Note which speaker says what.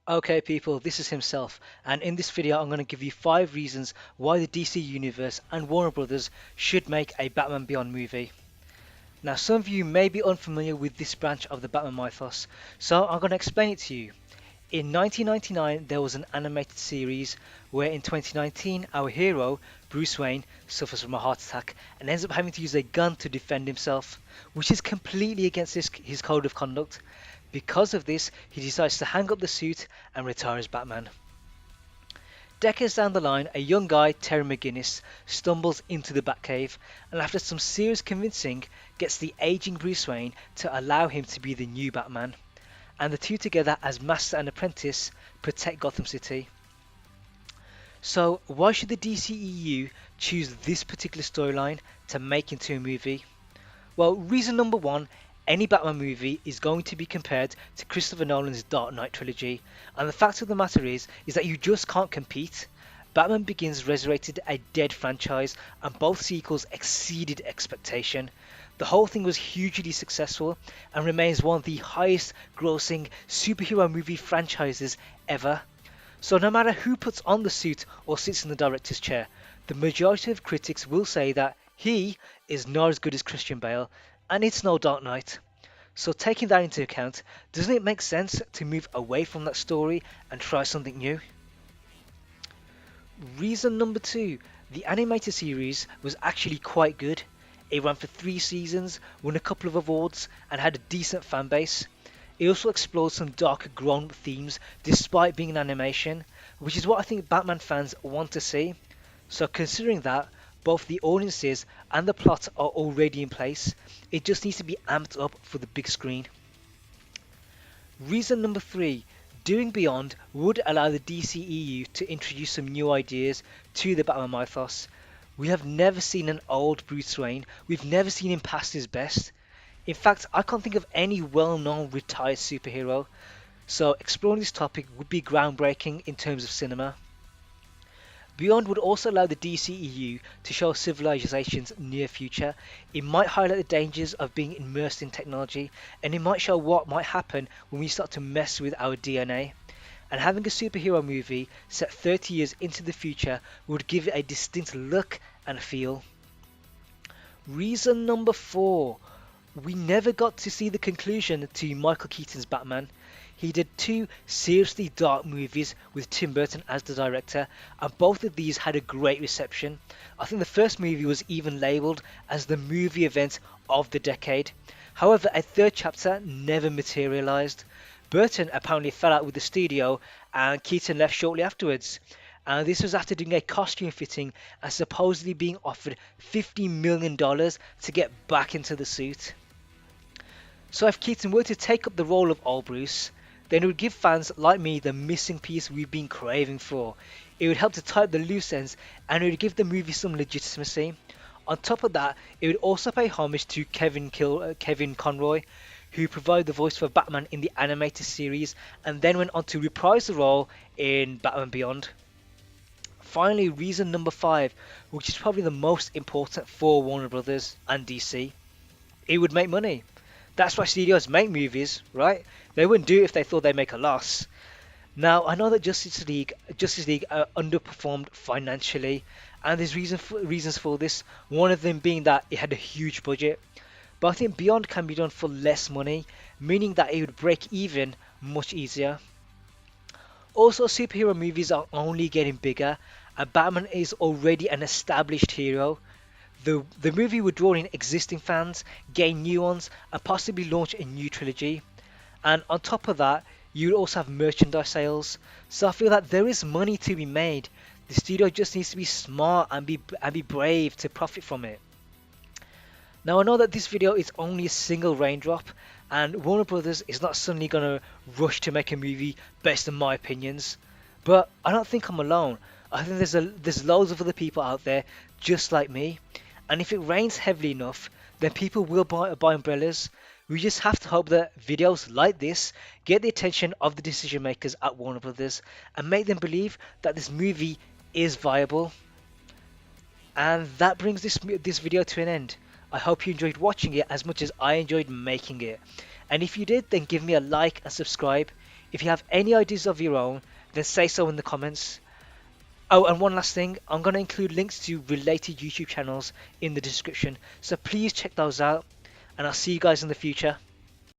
Speaker 1: Okay people, this is himself, and in this video I'm going to give you 5 reasons why the DC Universe and Warner Brothers should make a Batman Beyond movie. Now some of you may be unfamiliar with this branch of the Batman mythos, so I'm going to explain it to you. In 1999 there was an animated series where in 2019 our hero, Bruce Wayne, suffers from a heart attack and ends up having to use a gun to defend himself, which is completely against his code of conduct. Because of this, he decides to hang up the suit and retire as Batman. Decades down the line, a young guy, Terry McGinnis, stumbles into the Batcave and after some serious convincing, gets the aging Bruce Wayne to allow him to be the new Batman. And the two together as master and apprentice protect Gotham City. So why should the DCEU choose this particular storyline to make into a movie? Well, reason number one, any Batman movie is going to be compared to Christopher Nolan's Dark Knight trilogy, and the fact of the matter is that you just can't compete. Batman Begins resurrected a dead franchise, and both sequels exceeded expectation. The whole thing was hugely successful and remains one of the highest grossing superhero movie franchises ever. So no matter who puts on the suit or sits in the director's chair, the majority of critics will say that he is not as good as Christian Bale, and it's no Dark Knight. So taking that into account, doesn't it make sense to move away from that story and try something new? Reason number two, the animated series was actually quite good. It ran for 3 seasons, won a couple of awards, and had a decent fan base. It also explored some darker grown-up themes despite being an animation, which is what I think Batman fans want to see. So considering that, both the audiences and the plot are already in place, it just needs to be amped up for the big screen. Reason number three, doing Beyond would allow the DCEU to introduce some new ideas to the Batman mythos. We have never seen an old Bruce Wayne, we've never seen him past his best. In fact, I can't think of any well-known retired superhero, so exploring this topic would be groundbreaking in terms of cinema. Beyond would also allow the DCEU to show civilization's near future. It might highlight the dangers of being immersed in technology, and it might show what might happen when we start to mess with our DNA. And having a superhero movie set 30 years into the future would give it a distinct look and feel. Reason number four, we never got to see the conclusion to Michael Keaton's Batman. He did 2 seriously dark movies with Tim Burton as the director, and both of these had a great reception. I think the first movie was even labelled as the movie event of the decade. However, a third chapter never materialised. Burton apparently fell out with the studio and Keaton left shortly afterwards. And this was after doing a costume fitting and supposedly being offered $50 million to get back into the suit. So if Keaton were to take up the role of old Bruce, then it would give fans like me the missing piece we've been craving for. It would help to tie up the loose ends and it would give the movie some legitimacy. On top of that, it would also pay homage to Kevin Conroy, who provided the voice for Batman in the animated series and then went on to reprise the role in Batman Beyond. Finally, reason number 5, which is probably the most important for Warner Brothers and DC. It would make money. That's why studios make movies, right? They wouldn't do it if they thought they'd make a loss. Now, I know that Justice League underperformed financially, and there's reasons for this. One of them being that it had a huge budget. But I think Beyond can be done for less money, meaning that it would break even much easier. Also, superhero movies are only getting bigger, and Batman is already an established hero. The movie would draw in existing fans, gain new ones, and possibly launch a new trilogy. And on top of that, you would also have merchandise sales. So I feel that there is money to be made. The studio just needs to be smart and be brave to profit from it. Now I know that this video is only a single raindrop, and Warner Brothers is not suddenly gonna rush to make a movie based on my opinions. But I don't think I'm alone. I think there's loads of other people out there just like me. And if it rains heavily enough, then people will buy umbrellas. We just have to hope that videos like this get the attention of the decision makers at Warner Brothers and make them believe that this movie is viable. And that brings this video to an end. I hope you enjoyed watching it as much as I enjoyed making it. And if you did, then give me a like and subscribe. If you have any ideas of your own, then say so in the comments. Oh, and one last thing, I'm going to include links to related YouTube channels in the description, so please check those out, and I'll see you guys in the future.